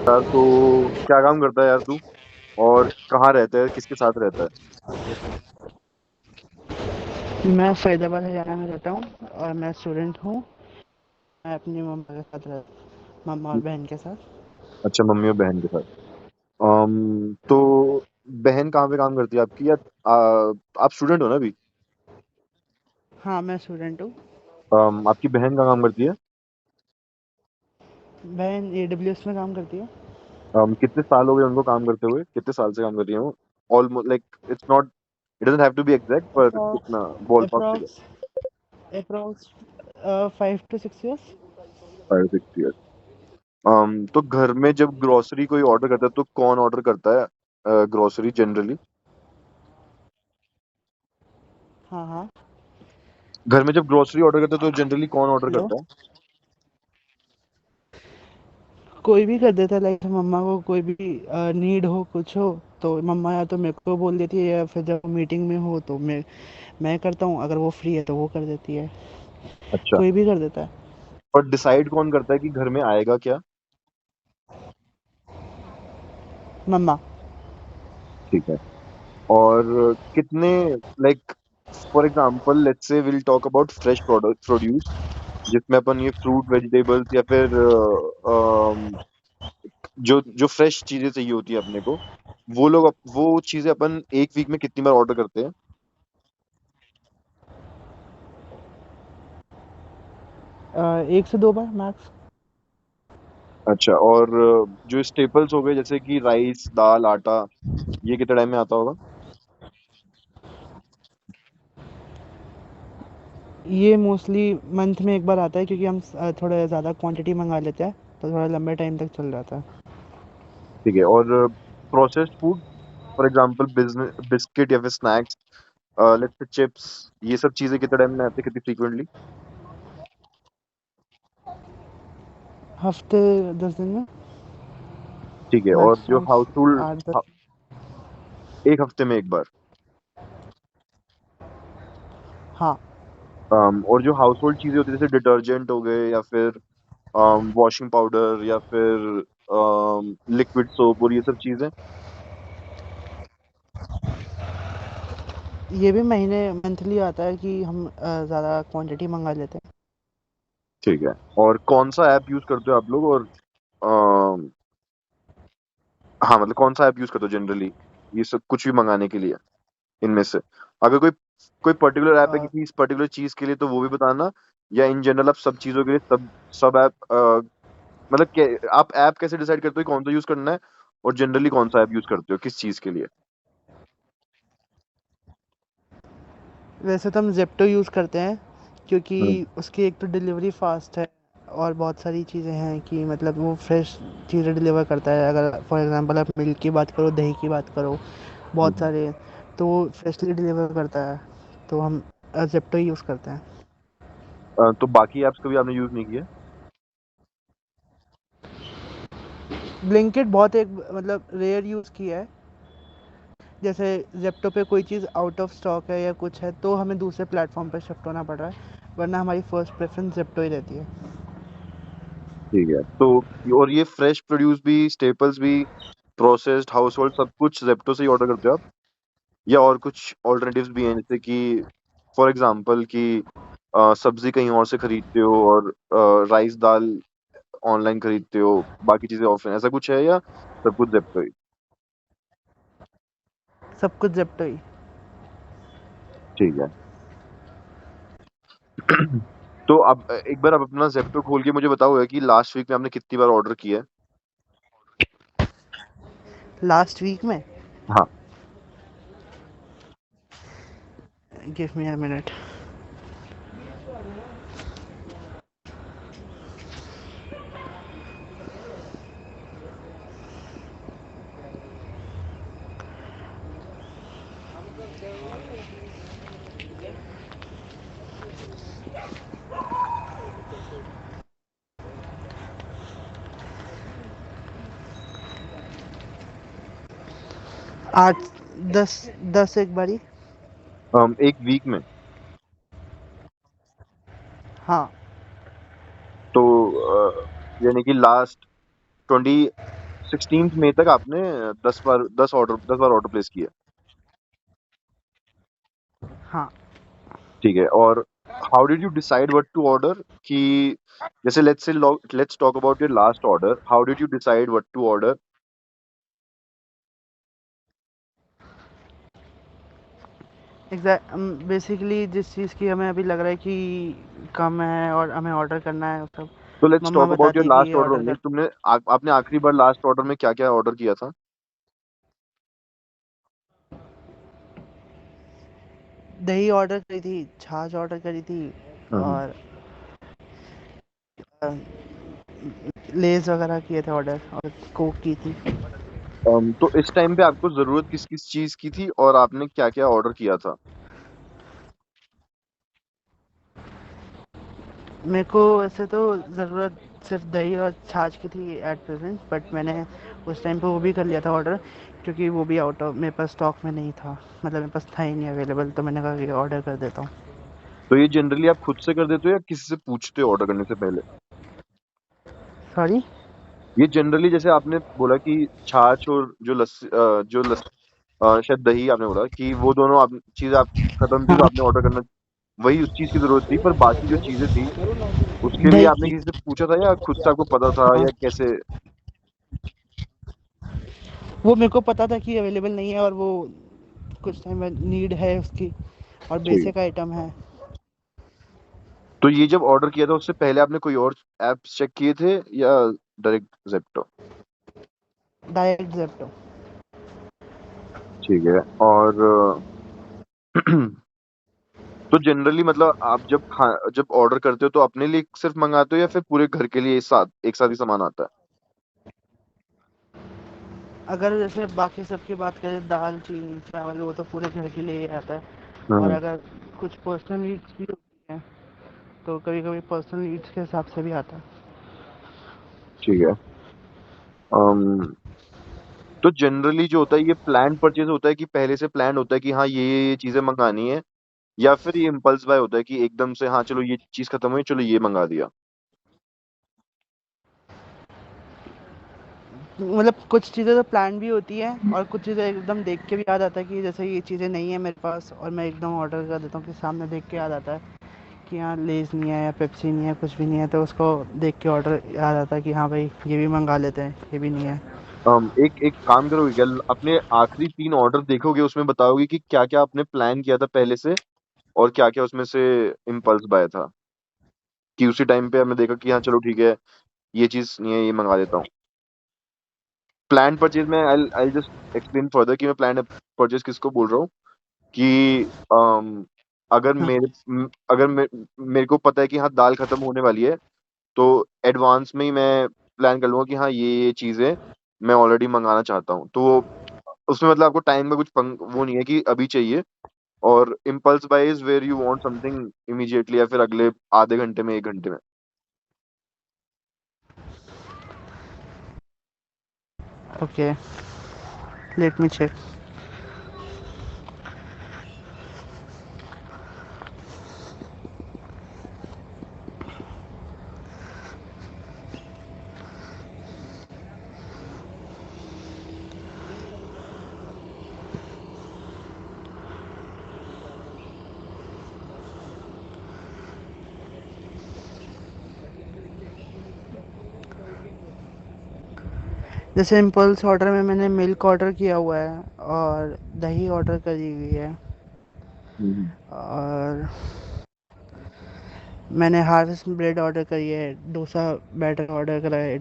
यार तो क्या काम करता है यार तू? और कहाँ रहता है, किसके साथ रहता है? मैं फरीदाबाद हरियाणा में रहता हूँ और मैं स्टूडेंट हूँ। मैं अपनी मम्मा के साथ रहता मम्मा और बहन के साथ। अच्छा, मम्मी और बहन के साथ। तो बहन कहाँ पे काम करती है आपकी, या आप स्टूडेंट हो ना अभी? हाँ, मैं स्टूडेंट हूँ। आपकी बहन कहाँ काम करती है? बहन AWS में काम करती है। कितने साल हो गए उनको काम करते हुए, कितने साल से काम कर रही है वो? Almost like it's not, it doesn't have to be exact, पर अप्रॉक्स कितना ball park figure? Approx approx 5 to 6 years। 5 6 year. तो घर में जब ग्रोसरी कोई ऑर्डर करता है तो कौन ऑर्डर करता है ग्रोसरी जनरली? हाँ हाँ। घर में जब ग्रोसरी ऑर्डर करते हैं तो जनरली कौन ऑर्डर हेलो। करता है? कोई भी कर देता है, लाइक मम्मा को कोई भी नीड हो, कुछ हो तो मम्मा या तो मेरे को बोल देती है, या फिर जब मीटिंग में हो तो मैं करता हूँ, अगर वो फ्री है तो वो कर देती है। अच्छा। कोई भी कर देता है। और डिसाइड कौन करता है कि घर में आएगा क्या? मम्मा। ठीक है। और कितने, like for example let's say will talk about fresh produce, जिसमें अपन ये फ्रूट वेजिटेबल्स या फिर जो जो फ्रेश चीजें चाहिए होती है अपने को, वो चीजें अपन एक वीक में कितनी बार ऑर्डर करते हैं? 1 से 2 बार मैक्स। अच्छा। और जो स्टेपल्स हो गए जैसे कि राइस दाल आटा, ये कितने टाइम में आता होगा? ये मोस्टली मंथ में एक बार आता है, क्योंकि हम थोड़ा ज़्यादा क्वांटिटी मंगा लेते हैं, तो थोड़ा लंबे टाइम तक चल जाता है। ठीक है। और processed food, for example business biscuit या फिर स्नैक्स, लेट्स से चिप्स, ये सब चीजें कितने टाइम में आती है, कितनी फ्रीक्वेंटली? हफ्ते 10 दिन में। ठीक है। और जो मैक्सिमम हाउस होल्ड, 8 10। एक हफ्ते में एक बार। हाँ। और जो हाउस होल्ड चीजें होती है जैसे डिटर्जेंट हो गए या फिर वॉशिंग पाउडर या फिर लिक्विड सोप और ये सब चीजें। ये भी महीने मंथली आता है कि हम ज़्यादा क्वांटिटी मंगा लेते हैं। ठीक है। और कौन सा ऐप यूज करते हो आप लोग? और अम, हाँ, मतलब कौन सा ऐप यूज करते हो जनरली ये सब कुछ भी मंगाने के लिए, इनमें से? अगर कोई कोई पर्टिकुलर ऐप है अ, किसी इस पर्टिकुलर चीज के लिए तो वो भी बताना, या इन जनरल आप सब चीजों के लिए सब सब ऐप, मतलब आप ऐप कैसे डिसाइड करते हो कि कौन सा यूज करना है, और जनरली कौन सा ऐप यूज करते हो किस चीज के लिए? वैसे तो हम जेप्टो यूज़ करते हैं, क्योंकि हम्म। उसकी एक तो डिलीवरी फास्ट है, और बहुत सारी चीज़ें हैं कि मतलब वो फ्रेश चीज़ें डिलीवर करता है। अगर फॉर एग्जांपल आप मिल्क की बात करो, दही की बात करो, बहुत हम्म। सारे, तो वो फ्रेशली डिलीवर करता है। तो हम जेप्टो ही यूज़ करते हैं। तो बाकी ऐप्स कभी आपने यूज नहीं किया? ब्लिंकिट बहुत एक मतलब रेयर यूज़ किया है। जैसे जेप्टो पे कोई चीज़ आउट ऑफ स्टॉक है या कुछ है, तो हमें दूसरे प्लेटफॉर्म पे शिफ्ट होना पड़ रहा है, वरना हमारी फर्स्ट प्रेफरेंस जेप्टो ही रहती है। ठीक है। तो और ये फ्रेश प्रोड्यूस भी, स्टेपल्स भी, प्रोसेस्ड हाउस होल्ड सब कुछ जेप्टो से ही ऑर्डर करते हो आप, या और कुछ ऑल्टरनेटिव्स भी हैं जैसे कि फॉर एग्जांपल कि सब्जी कहीं और से खरीदते हो, और राइस दाल ऑनलाइन खरीदते हो, बाकी चीजें ऑफलाइन, ऐसा कुछ है या सब कुछ जेप्टो ही? सब कुछ जेप्टो ही। ठीक है। तो अब एक बार आप अपना जेप्टो खोल के मुझे बताओ कि लास्ट वीक में आपने कितनी बार ऑर्डर किया है? लास्ट वीक में। हाँ। Give me a minute. 8 10 10 एक बारी। एक वीक में? हाँ। तो यानी कि लास्ट 20 16 मई तक आपने 10 बार प्लेस किया। हाँ। ठीक है। और how did you decide what to order, कि जैसे let's talk about your last order, how did you decide what to order? Basically जिस चीज़ की हमें अभी लग रहा है कि कम है और हमें ऑर्डर करना है, वो सब तो लेट्स मम्मा टॉक अबाउट बताती योर है कि लास्ट ये ऑर्डर ऑर्डर ओनली। कर। आपने आखिरी बार लास्ट ऑर्डर में क्या क्या ऑर्डर किया था? दही ऑर्डर करी थी, छाछ ऑर्डर करी थी, हम्म। और लेज़ वगैरह किए थे ऑर्डर, और कोक की थी। तो इस टाइम पे आपको जरूरत किस किस चीज की थी और आपने क्या क्या ऑर्डर किया था? मेरे को वैसे तो ज़रूरत सिर्फ दही और छाछ की थी एट प्रेजेंट, बट मैंने उस टाइम पे वो भी कर लिया था ऑर्डर, क्योंकि वो भी आउट ऑफ मेरे पास स्टॉक में नहीं था, मतलब मेरे पास था ही नहीं अवेलेबल, तो मैंने कहा कि ऑर्डर कर देता हूँ। तो ये जनरली आप खुद से कर देते हो या किसी से पूछते हो ऑर्डर करने से पहले? सॉरी। ये जनरली जैसे आपने बोला कि छाछ और शायद दही आपने बोला कि वो दोनों आप चीज आप खत्म थी तो हाँ, आपने ऑर्डर करना, वही उस चीज की जरूरत थी, पर बाकी जो चीजें थी उसके लिए दही आपने की। किसी से पूछा था या खुद से आपको पता था हाँ, या कैसे? वो मेरे को पता था कि अवेलेबल नहीं है, और वो कुछ टाइम में नीड है उसकी, और ठीक है। बेसिक आइटम है। तो ये जब ऑर्डर किया था उससे पहले आपने कोई और एप्स चेक किए थे या डायरेक्ट जेप्टो? Direct Zepto. ठीक है। और तो जनरली मतलब आप जब ऑर्डर करते हो तो अपने लिए सिर्फ मंगाते हो या फिर पूरे घर के लिए एक साथ ही सामान आता है? अगर जैसे बाकी सब की बात करें, दाल चीनी चावल, वो तो पूरे घर के लिए ही आता है। और हम्म। अगर कुछ पर्सनल नीड्स भी होती हैं, तो कभी कभी पर्सनल नीड्स के हिसाब से भी आता है। ठीक है। अम, तो जनरली जो होता है ये प्लान परचेज होता है कि पहले से प्लान होता है कि हाँ ये चीजें मंगानी है, या फिर ये इम्पल्स बाय होता है कि एकदम से हाँ चलो ये चीज खत्म हुई चलो ये मंगा दिया? मतलब कुछ चीज़ें तो प्लान भी होती है, और कुछ चीज़ें एकदम देख के भी याद आता है कि जैसे ये चीज़ें नहीं है मेरे पास, और मैं एकदम ऑर्डर कर देता हूँ कि सामने देख के याद आता है कि हाँ लेज़ नहीं है या पेप्सी नहीं है, कुछ भी नहीं है, तो उसको देख के ऑर्डर याद आता है कि हाँ भाई ये भी मंगा लेते हैं, ये भी नहीं है। एक एक काम करोगे क्या, अपने आखिरी 3 ऑर्डर देखोगे उसमें बताओगे कि क्या क्या आपने प्लान किया था पहले से और क्या क्या उसमें से इम्पल्स बाय था, कि उसी टाइम पे हमने देखा कि हाँ चलो ठीक है ये चीज नहीं है ये मंगा देता हूँ। प्लान परचेज में आई आई जस्ट एक्सप्लेन फर्दर कि मैं प्लान परचेज किसको बोल रहा हूँ, कि अगर हाँ। मेरे को पता है कि हाँ दाल खत्म होने वाली है, तो एडवांस में ही मैं प्लान कर लूंगा कि हाँ ये चीजें मैं ऑलरेडी मंगाना चाहता हूँ, तो उसमें मतलब आपको टाइम का कुछ वो नहीं है कि अभी चाहिए। और impulse buy is where you want something immediately या फिर अगले आधे घंटे में 1 घंटे में। Okay, let me check. जैसे इम्पल्स ऑर्डर में मैंने मिल्क ऑर्डर किया हुआ है, और दही ऑर्डर करी हुई है, हम्म। और मैंने हार्वेस्ट ब्रेड ऑर्डर करी है, डोसा बैटर ऑर्डर करा है,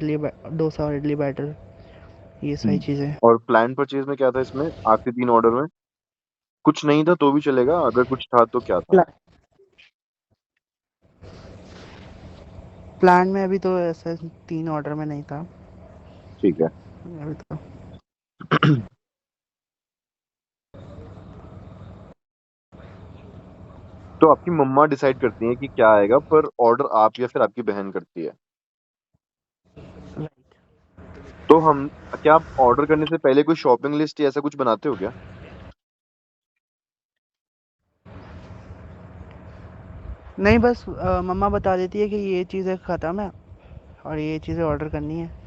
डोसा और इडली बैटर, ये सारी चीज़ें। और प्लान परचेज में क्या था इसमें आखिरी 3 ऑर्डर में? कुछ नहीं था तो भी चलेगा, अगर कुछ था तो क्या था? प्ला, प्लान में अभी तो ऐसा 3 ऑर्डर में नहीं था ठीक है। अभी तो। तो आपकी मम्मा डिसाइड करती हैं कि क्या आएगा, पर ऑर्डर आप या फिर आपकी बहन करती है? राइट। तो हम क्या आप ऑर्डर करने से पहले कोई शॉपिंग लिस्ट या ऐसा कुछ बनाते हो क्या? नहीं, बस मम्मा बता देती है कि ये चीज़ें ख़त्म है और ये चीज़ें ऑर्डर करनी है।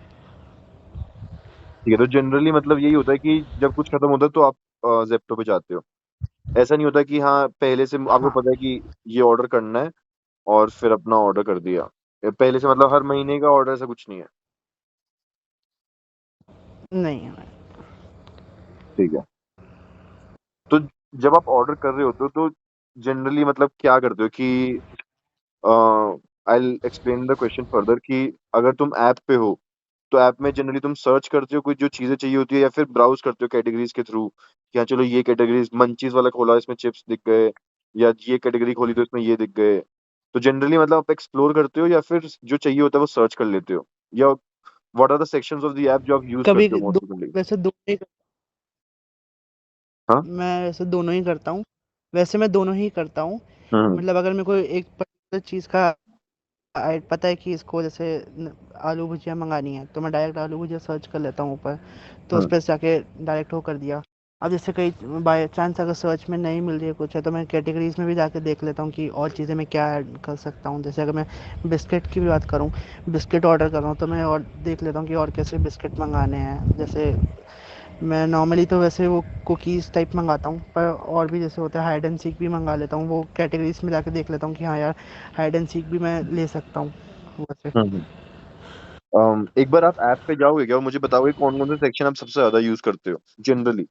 ठीक है, तो जनरली मतलब यही होता है कि जब कुछ खत्म होता है तो आप जेप्टो पे जाते हो। ऐसा नहीं होता कि हाँ पहले से आपको हाँ, पता है कि ये ऑर्डर करना है और फिर अपना ऑर्डर कर दिया। पहले से मतलब हर महीने का ऑर्डर ऐसा कुछ नहीं है। नहीं। ठीक है। तो जब आप ऑर्डर कर रहे होते हो तो जनरली मतलब क्या करते हो कि I will explain the question further कि अगर तुम ऐप पे हो तो ऐप में जनरली तुम सर्च करते हो कुछ जो चीजें चाहिए होती है या फिर ब्राउज करते हो कैटेगरीज के थ्रू कि हाँ चलो ये कैटेगरीज मंचीज वाला खोला इसमें चिप्स दिख गए, या ये कैटेगरी खोली तो इसमें ये दिख गए। तो जनरली मतलब आप एक्सप्लोर करते हो या फिर जो चाहिए होता है वो सर्च कर लेते हो, या what are the sections of the app जो आप यूज कभी करते हो मोस्ट दो, फ्रिक्वेंटली? वैसे दोनों ही, हाँ। मैं वैसे दोनों ही करता हूँ। वैसे मैं दोनों ही करता हूँ। हम्म। मतलब अगर मेरे को एक पर्टिकुलर चीज़ का पता है कि इसको जैसे आलू भुजिया मंगानी है, तो मैं डायरेक्ट आलू भुजिया सर्च कर लेता हूँ ऊपर, तो उस हम्म। पर जाके डायरेक्ट वो कर दिया। अब जैसे कई बाय चांस अगर सर्च में नहीं मिल रही है कुछ है, तो मैं कैटेगरीज में भी जाके देख लेता हूँ कि और चीज़ें मैं क्या ऐड कर सकता हूँ। जैसे अगर मैं बिस्किट की भी बात करूँ, बिस्किट ऑर्डर कर रहा हूँ, तो मैं और देख लेता हूँ कि और कैसे बिस्किट मंगाने हैं। जैसे मैं नॉर्मली तो वैसे वो कुकीज़ टाइप मंगाता हूँ, पर और भी जैसे होता है हाइड एंड सीक भी मंगा लेता हूँ। वो कैटेगरीज में जाके देख लेता हूँ कि हाँ यार, हाइड एंड सीक भी मैं ले सकता हूँ वैसे। हम्म। एक बार आप ऐप पे जाओगे क्या और मुझे बताओगे कौन कौन से सेक्शन आप सबसे ज्यादा यूज करते हो जनरली?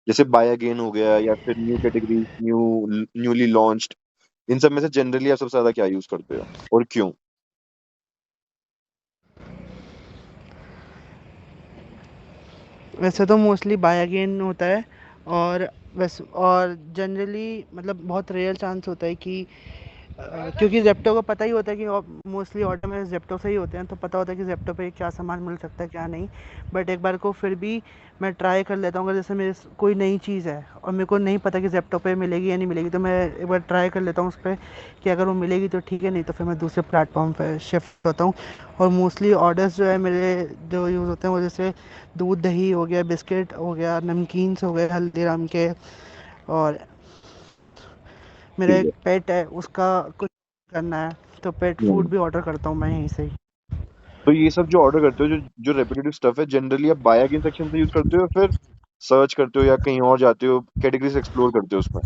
जैसे बाय अगेन हो गया या फिर न्यू कैटेगरी, न्यूली लॉन्च्ड, इन सब में से जनरली आप सबसे ज्यादा क्या यूज करते हो और क्यों? वैसे तो मोस्टली बाय अगेन होता है। और वैसे और जनरली मतलब बहुत रेयर चांस होता है कि क्योंकि जेप्टो को पता ही होता है कि मोस्टली ऑर्डर में जेप्टो से ही होते हैं, तो पता होता है कि जेप्टो पे क्या सामान मिल सकता है क्या नहीं। बट एक बार को फिर भी मैं ट्राई कर लेता हूँ। अगर जैसे मेरे कोई नई चीज़ है और मेरे को नहीं पता कि जेप्टो पे मिलेगी या नहीं मिलेगी, तो मैं एक बार ट्राई कर लेता हूँ उस पर कि अगर वो मिलेगी तो ठीक है, नहीं तो फिर मैं दूसरे प्लेटफॉर्म पर शिफ्ट होता हूँ। और मोस्टली ऑर्डर्स जो है मेरे जो यूज़ होते हैं वो जैसे दूध दही हो गया, बिस्किट हो गया, नमकीन्स हो गए हल्दीराम के, और मेरा ठीक एक है। पेट है उसका कुछ करना है, तो पेट फूड हम्म। भी ऑर्डर करता हूँ मैं यहीं से ही। तो ये सब जो ऑर्डर करते हो, जो जो रेपिटेटिव स्टफ है, जनरली आप बाय अगेन सेक्शन से यूज करते हो या फिर सर्च करते हो या कहीं और जाते हो कैटेगरीज एक्सप्लोर करते हो उसमें?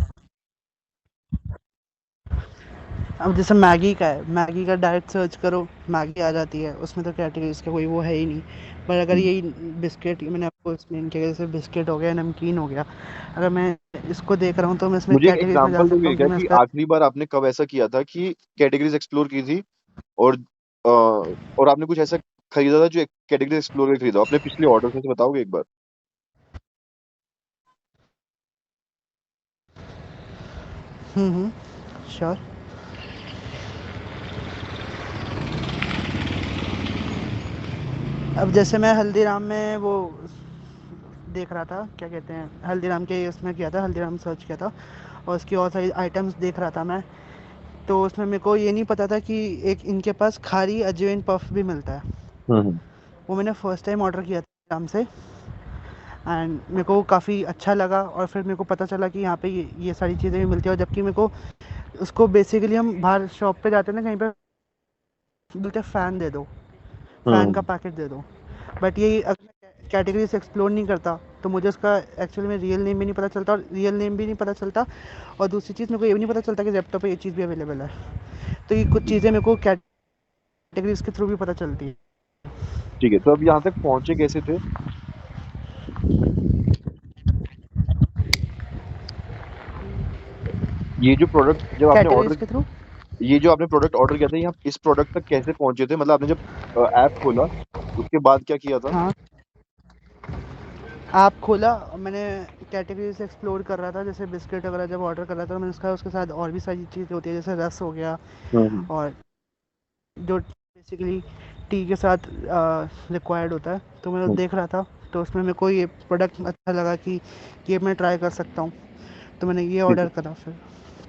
अब जैसे मैगी का है, मैगी का डायरेक्ट सर्च करो, मैगी आ जाती है, उसमें तो कैटेगरीज का कोई वो है ही नहीं। पर अगर हम्म। यही बिस्किट मैंने आपको एक्सप्लेन किया, जैसे बिस्किट हो गया, नमकीन हो गया, अगर मैं इसको देख रहा हूँ तो मैं इसमें मुझे एक कैटेगरीज में जा एग्जांपल सकता दोगे हूँ कि क्या मैं कि इसका। आखिरी बार आपने कब ऐसा किया था कि कैटेगरीज एक्सप्लोर की थी और और आपने कुछ ऐसा खरीदा था जो कैटेगरी एक्सप्लोर करके खरीदा हो? अपने पिछले ऑर्डर में से बताओगे एक बार? श्योर। अब जैसे मैं हल्दीराम में वो देख रहा था, क्या कहते हैं, हल्दीराम के उसमें किया था, हल्दीराम सर्च किया था, और उसकी और सारी आइटम्स देख रहा था मैं। तो उसमें मेरे को ये नहीं पता था कि एक इनके पास खारी अजवाइन पफ भी मिलता है। हम्म। वो मैंने फर्स्ट टाइम ऑर्डर किया था आराम से, एंड मेरे को काफ़ी अच्छा लगा। और फिर मेरे को पता चला कि यहाँ पे ये सारी चीज़ें भी मिलती है, और जबकि मेरे को उसको बेसिकली हम बाहर शॉप पे जाते हैं ना कहीं पे, बोलते हैं फ़ैन दे दो, फ़ैन का हम्म। पैकेट दे दो। बट ये अगर कैटेगरी से एक्सप्लोर नहीं करता तो मुझे उसका एक्चुअली में रियल नेम भी नहीं पता चलता, और रियल नेम भी नहीं पता चलता। और दूसरी चीज़ मेरे को ये भी नहीं पता चलता कि जेप्टो पे ये चीज़ भी अवेलेबल है। तो ये कुछ चीज़ें मेरे को कैटेगरीज के थ्रू भी पता चलती है। ठीक है, तो अब यहाँ तक पहुंचे कैसे थे? ये जो प्रोडक्ट जब आपने कैटेगरीज ऑर्डर के थ्रू। ये जो आपने प्रोडक्ट ऑर्डर किया था, यहाँ इस प्रोडक्ट तक कैसे पहुंचे थे? मतलब आपने जब ऐप खोला उसके बाद क्या किया था? हाँ, ऐप खोला और मैंने कैटेगरी से एक्सप्लोर कर रहा था। जैसे बिस्किट वगैरह जब ऑर्डर कर रहा था, मैंने उसका उसके साथ और भी सारी चीज़ें होती है, जैसे रस हो गया, हम्म। और जो बेसिकली टी के साथ रिक्वायर्ड होता है, तो मैं हम्म। देख रहा था। तो उसमें मेरे को ये प्रोडक्ट अच्छा लगा कि ये मैं ट्राई कर सकता हूँ, तो मैंने ये ठीक है। ऑर्डर करा फिर।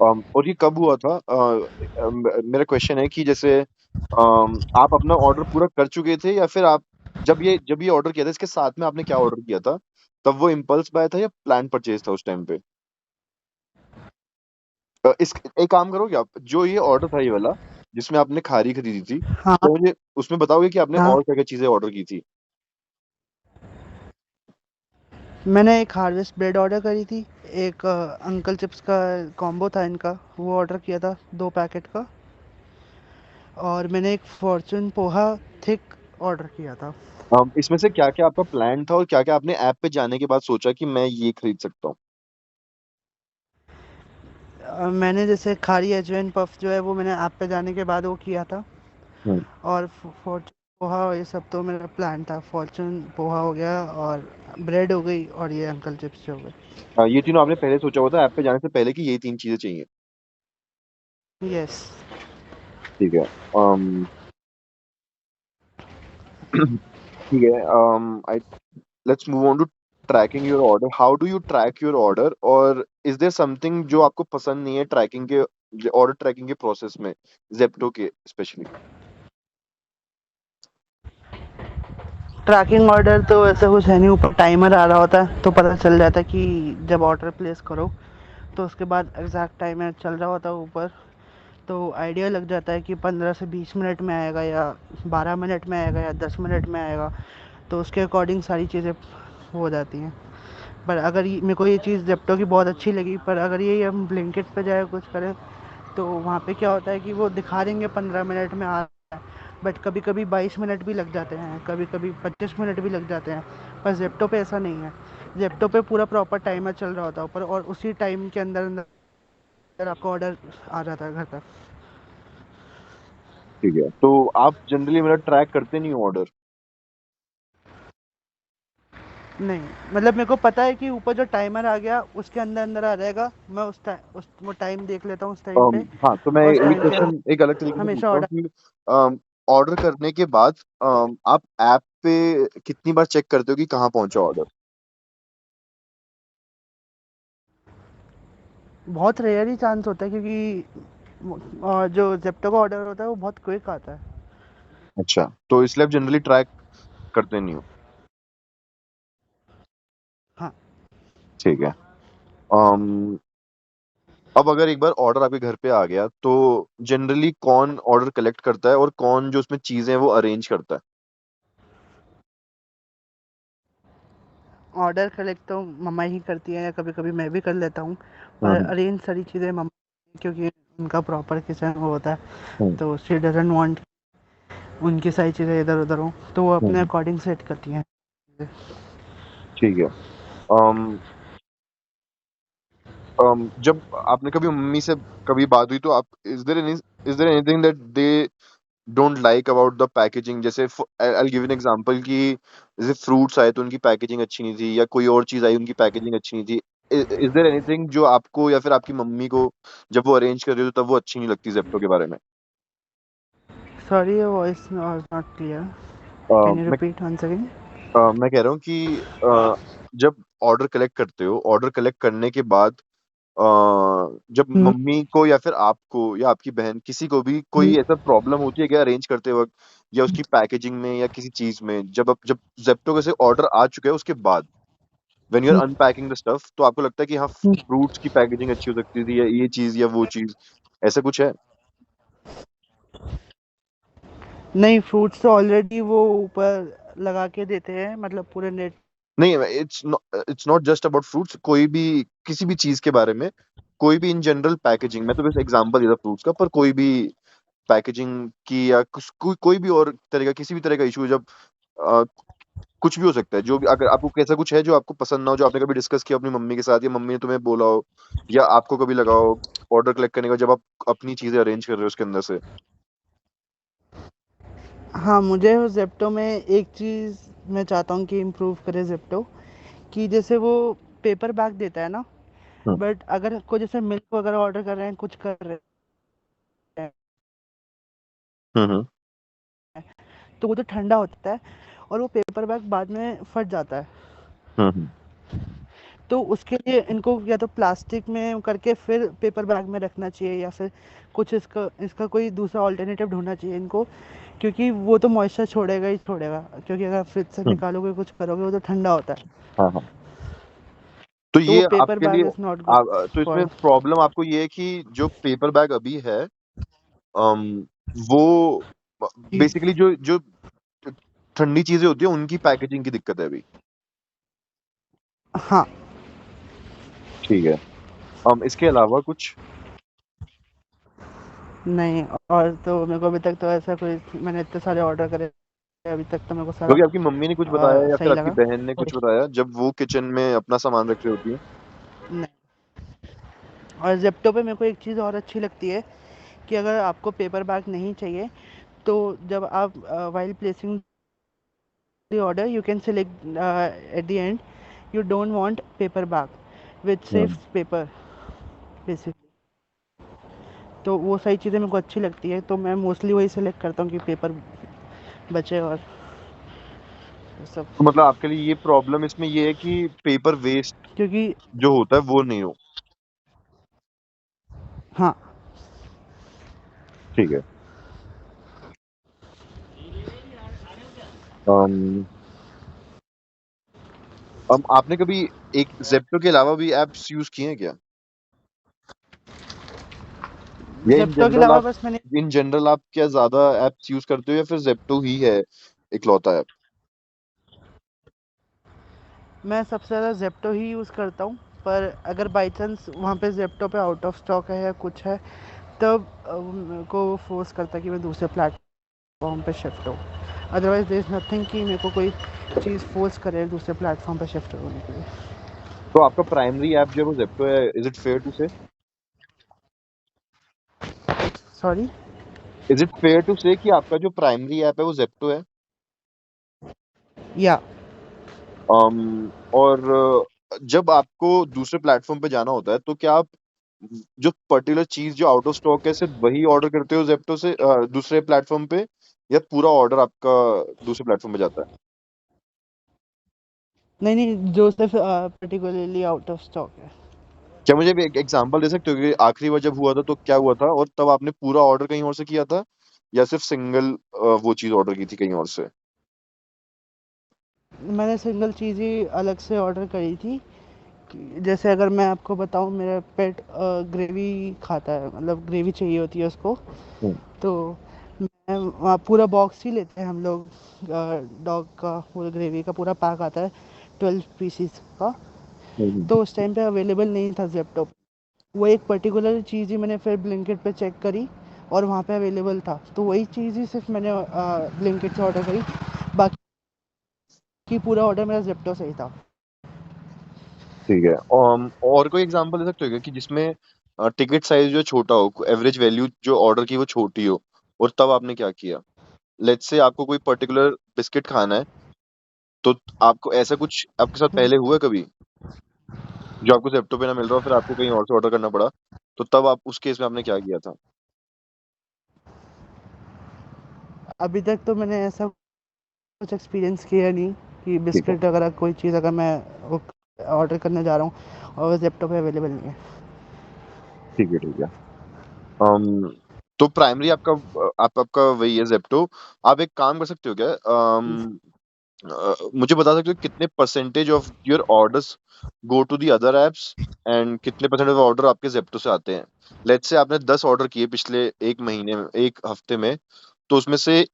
और ये कब हुआ था? मेरा क्वेश्चन है कि जैसे आप अपना ऑर्डर पूरा कर चुके थे या फिर आप जब ये ऑर्डर किया था इसके साथ में आपने क्या ऑर्डर किया था? तब वो इम्पल्स बाय था या प्लान परचेज था उस टाइम पे? इस एक काम करोगे आप, जो ये ऑर्डर था ये वाला जिसमें आपने खारी खरीदी थी, हाँ, तो मुझे उसमें बताओगे कि आपने हाँ। और क्या क्या चीजें ऑर्डर की थी? मैंने एक हार्वेस्ट ब्रेड ऑर्डर करी थी, एक अंकल चिप्स का कॉम्बो था इनका, वो ऑर्डर किया था 2 पैकेट का, और मैंने एक फॉर्च्यून पोहा थिक ऑर्डर किया था। इसमें से क्या-क्या आपका प्लान था और क्या-क्या आपने ऐप पे जाने के बाद सोचा कि मैं ये खरीद सकता हूँ? मैंने जैसे खारी अजवाइन पफ जो है वो मैंने ऐप पे जाने के बाद वो किया था, हुँ। और फॉर्च्यून पोहा ये सब तो मेरा प्लान था। फॉर्च्यून पोहा हो गया, और ब्रेड हो गई, और ये अंकल चिप्स हो गए। ये तीनों आपने पहले सोचा हुआ था ऐप पे जाने से पहले कि ये 3 चीज़ें चाहिए? यस। ठीक है। अम, ठीक है। I let's move on to tracking your order. How do you track your order, और इज़ देयर समथिंग जो आपको पसंद नहीं है ट्रैकिंग के ऑर्डर ट्रैकिंग के प्रोसेस में, ज़ेप्टो के स्पेशली? ट्रैकिंग ऑर्डर तो ऐसा कुछ है नहीं, ऊपर टाइमर आ रहा होता है तो पता चल जाता है कि जब ऑर्डर प्लेस करो तो उसके बाद एग्जैक्ट टाइमर चल रहा होता है ऊपर, तो आइडिया लग जाता है कि 15 से 20 मिनट में आएगा, या 12 मिनट में आएगा, या 10 मिनट में आएगा। तो उसके अकॉर्डिंग सारी चीज़ें हो जाती हैं। पर अगर मेरे को ये चीज़ जेप्टो की बहुत अच्छी लगी, पर अगर ये हम ब्लिंकिट पे जाए कुछ करें तो वहाँ पे क्या होता है कि वो दिखा देंगे 15 मिनट में आ रहा है, बट कभी कभी 22 मिनट भी लग जाते हैं, कभी कभी 25 मिनट भी लग जाते हैं। पर जेप्टो पे ऐसा नहीं है। जेप्टो पे पूरा प्रॉपर टाइमर चल रहा होता है ऊपर, और उसी टाइम के अंदर अंदर आपका ऑर्डर आ जाता है घर तक। ठीक है। तो आप जनरली मतलब ट्रैक करते नहीं हो ऑर्डर? नहीं, मतलब मेरे को पता है कि ऊपर जो टाइमर आ गया उसके अंदर अंदर आ जाएगा, मैं उस वो टाइम देख लेता हूँ उस टाइम पे, हाँ, तो मैं और उस ये टाइम के क्वेश्चन अंदर एक अलग तरीके से हमेशा पूछता हूँ ऑर्डर। कि ऑर्डर करने के बाद आप ऐप पे कितनी बार चेक करते हो कि कहाँ पहुँचा ऑर्डर? बहुत रेयर ही चांस होता है, क्योंकि जो जेप्टो का ऑर्डर होता है वो बहुत क्विक आता है। अच्छा, तो इसलिए आप जनरली ट्रैक करते नहीं हो। हाँ। ठीक है। अम, अब अगर एक बार ऑर्डर आपके घर पे आ गया, तो जनरली कौन ऑर्डर कलेक्ट करता है और कौन जो उसमें चीज़ें हैं वो अरेंज करता है? ऑर्डर कलेक्ट तो मम्मा ही करती है, या कभी कभी मैं भी कर लेता हूँ, हुँ, पर हुँ, अरेंज सारी चीज़ें मम्मा, क्योंकि उनका प्रॉपर किचन वो होता है, हुँ, तो शी डजंट वांट उनकी सारी चीज़ें इधर उधर हो, तो वो अपने हुँ, अकॉर्डिंग सेट करती हैं। ठीक है। अम जब आपने कभी मम्मी से कभी बात हुई तो आप is there anything that they don't like about the packaging? जैसे I will give an example कि जैसे फ्रूट्स आए तो उनकी पैकेजिंग अच्छी नहीं थी, या कोई और चीज़ आई उनकी पैकेजिंग अच्छी नहीं थी। इज़ देयर एनीथिंग जो आपको या फिर आपकी मम्मी को जब वो अरेंज कर रही हो तब वो अच्छी नहीं लगती ज़ेप्टो के बारे में? Sorry, your voice was not clear, can you मैं रिपीट वंस अगेन? मैं कह रहा हूँ कि जब ऑर्डर कलेक्ट करते हो, ऑर्डर कलेक्ट करने के बाद अ, जब हम्म। मम्मी को या फिर आपको या आपकी बहन किसी को भी हम्म। कोई ऐसा प्रॉब्लम होती है क्या अरेंज करते वक़्त, या उसकी पैकेजिंग में या किसी चीज़ में? जब ज़ेप्टो का से ऑर्डर आ चुका है उसके बाद, when you are unpacking the stuff, तो आपको लगता है कि हाँ, हम्म। फ्रूट्स की पैकेजिंग अच्छी हो सकती थी या ये चीज़ या वो चीज़, ऐसा कुछ है? नहीं, फ्रूट्स तो ऑलरेडी वो ऊपर लगा के देते हैं, मतलब पूरे नेट। नहीं, it's not just about fruits, कोई भी किसी भी चीज़ के बारे में, कोई भी इन जनरल पैकेजिंग, मैं तो बस एग्ज़ाम्पल दे रहा फ्रूट्स का, पर कोई भी पैकेजिंग की या कोई भी और तरह का किसी भी तरह का इश्यू जब अ, कुछ भी हो सकता है, जो भी अगर आपको ऐसा कुछ है जो आपको पसंद ना हो, जो आपने कभी डिस्कस किया अपनी मम्मी के साथ या मम्मी ने तुम्हें बोला हो, या आपको कभी लगा हो ऑर्डर कलेक्ट करने का जब आप अपनी चीज़ें अरेंज कर रहे हो उसके अंदर से? हाँ, मुझे ज़ेप्टो में एक चीज़ मैं चाहता हूँ कि इम्प्रूव करे ज़ेप्टो, कि जैसे वो पेपर बैग देता है ना, हुँ, बट अगर कोई जैसे मिल्क वगैरह ऑर्डर कर रहे हैं, कुछ कर रहे हैं, हुँ, हुँ, तो वो तो ठंडा होता है, और वो पेपर बैग बाद में फट जाता है। हुँ, हुँ, तो उसके लिए इनको या तो प्लास्टिक में करके फिर पेपर बैग में रखना चाहिए, या फिर कुछ इसका इसका कोई दूसरा ऑल्टरनेटिव ढूंढना चाहिए इनको, क्योंकि वो तो मॉइस्चर छोड़ेगा ही छोड़ेगा, क्योंकि अगर फ्रिज से हुँ, निकालोगे कुछ करोगे वो तो ठंडा होता है। हाँ, हाँ। तो तो वो ये पेपर आपके लिए बैग इज़ नॉट गुड तो इसमें फॉर। प्रॉब्लम आपको ये है कि जो पेपर बैग अभी है, अम, वो बेसिकली जो जो ठंडी चीज़ें होती हैं उनकी पैकेजिंग की दिक्कत है अभी? हाँ। ठीक है। इसके अलावा कुछ? नहीं, और तो मेरे को अभी तक तो ऐसा कोई, मैंने इतने सारे ऑर्डर करे अभी तक तो मेरे को सारा क्योंकि आपकी मम्मी ने कुछ बताया या फिर सही आपकी लगा। बहन ने और कुछ बताया जब वो किचन में अपना सामान रख रही होती है? नहीं, और ज़ेप्टो पे मेरे को एक चीज़ और अच्छी लगती है कि अगर आपको पेपर बैग नहीं चाहिए, तो जब आप while placing the order you can select at the end you don't want paper bag which hmm. saves paper basically। तो वो सारी चीज़ें मेरे को अच्छी लगती है, तो मैं मोस्टली वही सेलेक्ट करता हूँ कि पेपर बचे और सब। तो मतलब आपके लिए ये प्रॉब्लम इसमें ये है कि पेपर वेस्ट क्योंकि जो होता है वो नहीं हो। हाँ। ठीक है। अम, आपने कभी एक जेप्टो के अलावा भी एप्स यूज किए हैं क्या? या ज़ेप्टो के अलावा बस मैंने, इन जनरल आप क्या ज्यादा एप्स यूज करते हो या फिर जेप्टो ही है इकलौता ऐप? मैं सबसे ज़्यादा ज़ेप्टो ही यूज़ करता हूँ। पर अगर बाई चांस वहाँ पे ज़ेप्टो पे आउट ऑफ स्टॉक है या कुछ है, तब मेरे को फोर्स करता है कि मैं दूसरे प्लेटफॉर्म पे शिफ्ट हूँ। अदरवाइज देयर इज़ नथिंग कि मेरे को कोई चीज़ फोर्स करे दूसरे प्लेटफॉर्म पे शिफ्ट होने के लिए। तो आपका प्राइमरी ऐप जो है वो जेप्टो है, is it fair to say? Sorry. Is it fair to say कि आपका जो प्राइमरी ऐप है वो जेप्टो है? या और जब आपको दूसरे प्लेटफॉर्म पे जाना होता है तो क्या आप जो पर्टिकुलर चीज जो आउट ऑफ स्टॉक है सिर्फ वही ऑर्डर करते हो जेप्टो से दूसरे प्लेटफॉर्म पे, या पूरा ऑर्डर आपका दूसरे प्लेटफॉर्म पे जाता है? नहीं नहीं, जो सिर्फ पर्टिकुलरली आउट ऑफ स्टॉक है। क्या मुझे भी एक एग्जांपल दे सकते हो कि आखिरी बार जब हुआ था तो क्या हुआ था, और तब आपने पूरा ऑर्डर कहीं और से किया था या सिर्फ सिंगल वो चीज ऑर्डर की थी कहीं और से? मैंने सिंगल चीज़ ही अलग से ऑर्डर करी थी। जैसे अगर मैं आपको बताऊं, मेरा पेट ग्रेवी खाता है, मतलब ग्रेवी चाहिए होती है उसको। हम्म। तो मैं वहाँ पूरा बॉक्स ही लेते हैं हम लोग। डॉग का पूरा ग्रेवी का पूरा पैक आता है 12 पीसीस का। हम्म। तो उस टाइम पे अवेलेबल नहीं था जेप्टो। वो एक पर्टिकुलर चीज़ ही मैंने फिर ब्लिंकिट पे चेक करी और वहाँ पे अवेलेबल था, तो वही चीज़ ही सिर्फ मैंने ब्लिंकिट से ऑर्डर करी। बाकी पूरा ऑर्डर मेरा जेप्टो से ही था। ठीक है। और कोई एग्जांपल दे सकते हो क्या कि जिसमें टिकट साइज जो छोटा हो, एवरेज वैल्यू जो ऑर्डर की वो छोटी हो, और तब आपने क्या किया? लेट्स से आपको कोई पर्टिकुलर बिस्किट खाना है, तो आपको ऐसा कुछ आपके साथ हम्म। पहले हुआ है कभी जो आपको जेप्टो पे ना मिल रहा हो, फिर आपको कहीं और से ऑर्डर करना पड़ा, तो तब आप उस केस में आपने क्या किया था? अभी तक तो मैंने ऐसा कुछ एक्सपीरियंस किया नहीं कि ठीक है। बिस्किट वगैरह कोई चीज़ अगर मैं वो ऑर्डर करने जा रहा हूँ और वो जेप्टो पे अवेलेबल नहीं है। ठीक है। ठीक है। अम, तो प्राइमरी आपका आपका वही है जेप्टो। आप एक काम कर सकते हो क्या, मुझे बता सकते हो कितने percentage of your orders go to the other apps and कितने परसेंट ऑफ ऑर्डर आपके जेप्टो से आते हैं? लेट्स से आपने 10 ऑर्डर किए पिछले एक महीने में, एक हफ्ते में, तो उसमें से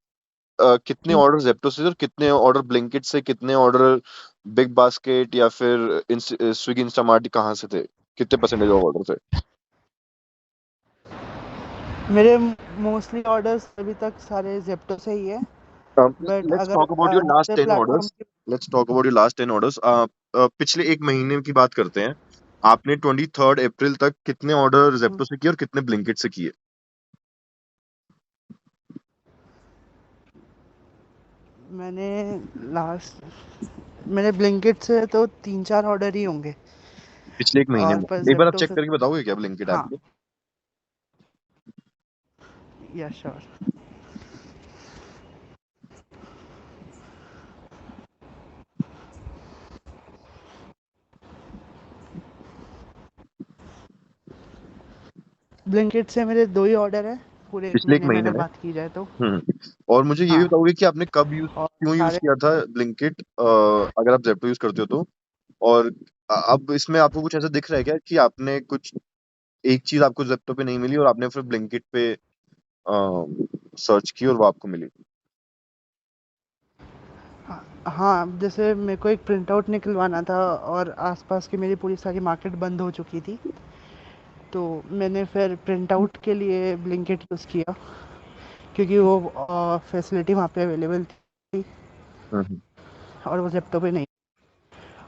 कितने ऑर्डर जेप्टो से और कितने ऑर्डर ब्लिंकिट से, कितने ऑर्डर बिग बास्केट या फिर स्विगी इंस्टामार्ट कहाँ से थे? कितने परसेंटेज ऑफ ऑर्डर थे? मेरे मोस्टली ऑर्डर्स अभी तक सारे जेप्टो से ही है। बट लेट्स अगर टॉक अबाउट योर लास्ट दूसरे 10 प्लेटफॉर्म ऑर्डर्स। की, let's talk about your last 10 orders. पिछले एक महीने की बात करते हैं। आपने 23 अप्रैल तक कितने ऑर्डर जेप्टो से किए और कितने ब्लिंकिट से किए? मैंने लास्ट मैंने ब्लिंकिट से तो 3-4 ऑर्डर ही होंगे। पिछले एक महीने और में पर एक बार आप जेप्टो चेक से, करके बताओगे क्या ब्लिंकिट ऐप हाँ, पे? या श्योर। ब्लिंकिट से मेरे 2 ही ऑर्डर है पूरे एक पिछले एक महीने में महीने अगर में। बात की जाए तो। और मुझे ये भी हाँ। बताओगे कि आपने कब यूज और क्यों यूज सारे, किया था ब्लिंकिट, अगर आप जेप्टो यूज करते हो तो? और अब इसमें आपको कुछ ऐसा दिख रहा है क्या कि आपने कुछ एक चीज आपको जेप्टो पे नहीं मिली और आपने फिर ब्लिंकिट पे सर्च की और वो आपको मिली? हाँ, जैसे मेरे को एक प्रिंट आउट निकलवाना था और आसपास की मेरी पूरी सारी मार्केट बंद हो चुकी थी, तो मैंने फिर प्रिंट आउट के लिए ब्लिंकिट यूज़ किया, क्योंकि वो फैसिलिटी वहाँ पे अवेलेबल थी हम्म। और वो ज़ेप्टो पे नहीं।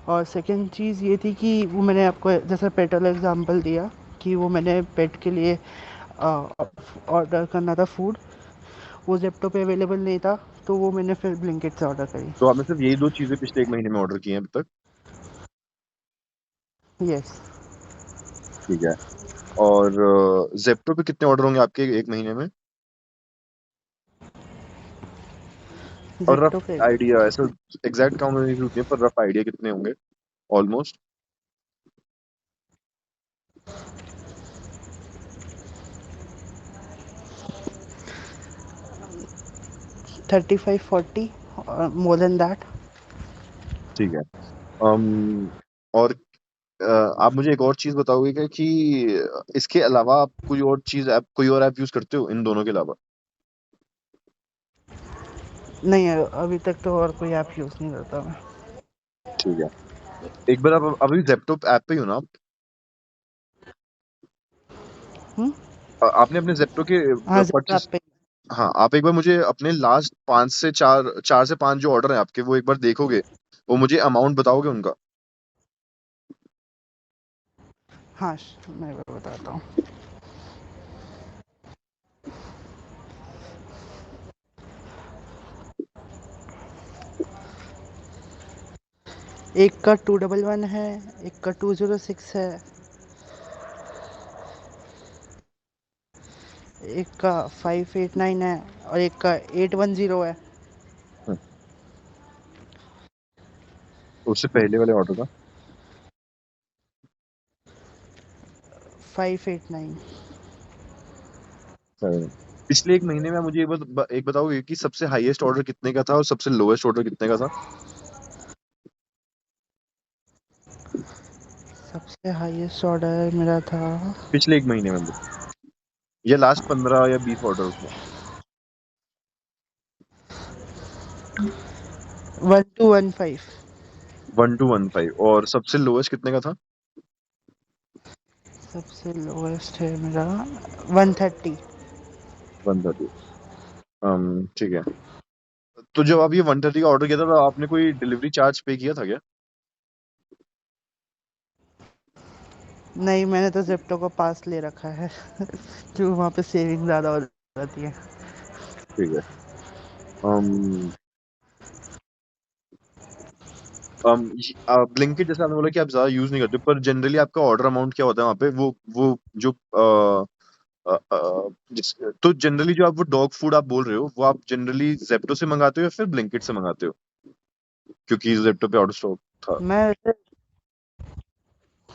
और सेकंड चीज़ ये थी कि वो मैंने आपको जैसे पेट वाला एग्जांपल दिया, कि वो मैंने पेट के लिए ऑर्डर करना था फूड, वो ज़ेप्टो पे अवेलेबल नहीं था, तो वो मैंने फिर ब्लिंकिट से ऑर्डर करी। तो आपने सिर्फ यही 2 चीज़ें पिछले 1 महीने में ऑर्डर की हैं अभी तक? यस। ठीक है। और ज़ेप्टो पे कितने ऑर्डर होंगे आपके 1 महीने में? और रफ ज़ेप्टो पे आइडिया, ऐसा एग्ज़ैक्ट काउंट करने की ज़रूरत नहीं है, पर रफ आइडिया कितने होंगे ऑलमोस्ट? 35-40 more than that. ठीक है। और आप मुझे एक और चीज़ बताओगे क्या कि इसके अलावा आप कोई और ऐप यूज़ करते हो इन दोनों के अलावा? नहीं, अभी तक तो और कोई ऐप यूज़ नहीं करता मैं। ठीक है। एक बार आप अभी ज़ेप्टो ऐप पे ही हो ना आप? हुँ? आपने अपने ज़ेप्टो के हाँ, ज़ेप्टो ऐप परचेज़ पे। हाँ, आप एक बार मुझे अपने लास्ट 5 से 4 से 5 जो ऑर्डर हैं आपके, वो एक बार देखोगे? वो मुझे अमाउंट बताओगे उनका? हाँ, मैं बताता हूँ। एक का 211 है, एक का 206 है, एक का 589 है और एक का 810 है। हुँ, उससे पहले वाले ऑर्डर का? 589। पिछले 1 महीने में आप मुझे एक बताओगे कि सबसे हाईएस्ट ऑर्डर कितने का था और सबसे लोएस्ट ऑर्डर कितने का था? सबसे हाईएस्ट ऑर्डर मेरा था पिछले 1 महीने में या लास्ट 15 या 20 ऑर्डर्स में? 1215। 1215 और सबसे लोएस्ट कितने का था? सबसे लोएस्ट है मेरा 130। 130। ठीक है। तो जब आप ये 130 का ऑर्डर किया था तो आपने कोई डिलीवरी चार्ज पे किया था क्या? नहीं, मैंने तो ज़ेप्टो का पास ले रखा है क्योंकि वहाँ पे सेविंग ज़्यादा हो जाती है। ठीक है। अम ब्लिंकिट जैसे आपने बोला कि आप ज़्यादा यूज़ नहीं करते, पर जनरली आपका ऑर्डर अमाउंट क्या होता है वहाँ पे? वो जो अ अ, जिस तो जनरली जो आप वो डॉग फूड आप बोल रहे हो, वो आप जनरली ज़ेप्टो से मँगाते हो या फिर ब्लिंकिट से मँगाते हो? क्योंकि ज़ेप्टो पे आउट ऑफ स्टॉक था। मैं वैसे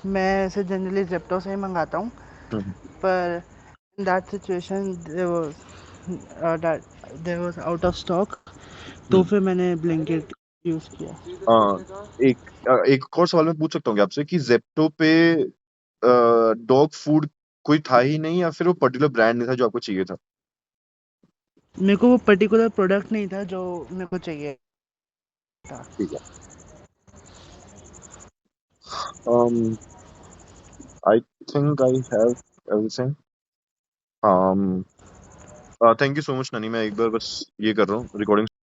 मैं ऐसे जनरली ज़ेप्टो से ही मँगाता हूँ, हुँ, हुँ, पर in that situation that there was out of stock, तो हुँ। फिर मैंने ब्लिंकिट यूज़ किया। एक और सवाल मैं पूछ सकता हूँ क्या आपसे कि ज़ेप्टो पे डॉग फूड कोई था ही नहीं या फिर वो पर्टिकुलर ब्रांड नहीं था जो आपको चाहिए था? मेरे को वो पर्टिकुलर प्रोडक्ट नहीं था जो मेरे को चाहिए था। ठीक है। Um, I think I have everything. Um, thank you so much Nani, मैं एक बार बस ये कर रहा हूँ रिकॉर्डिंग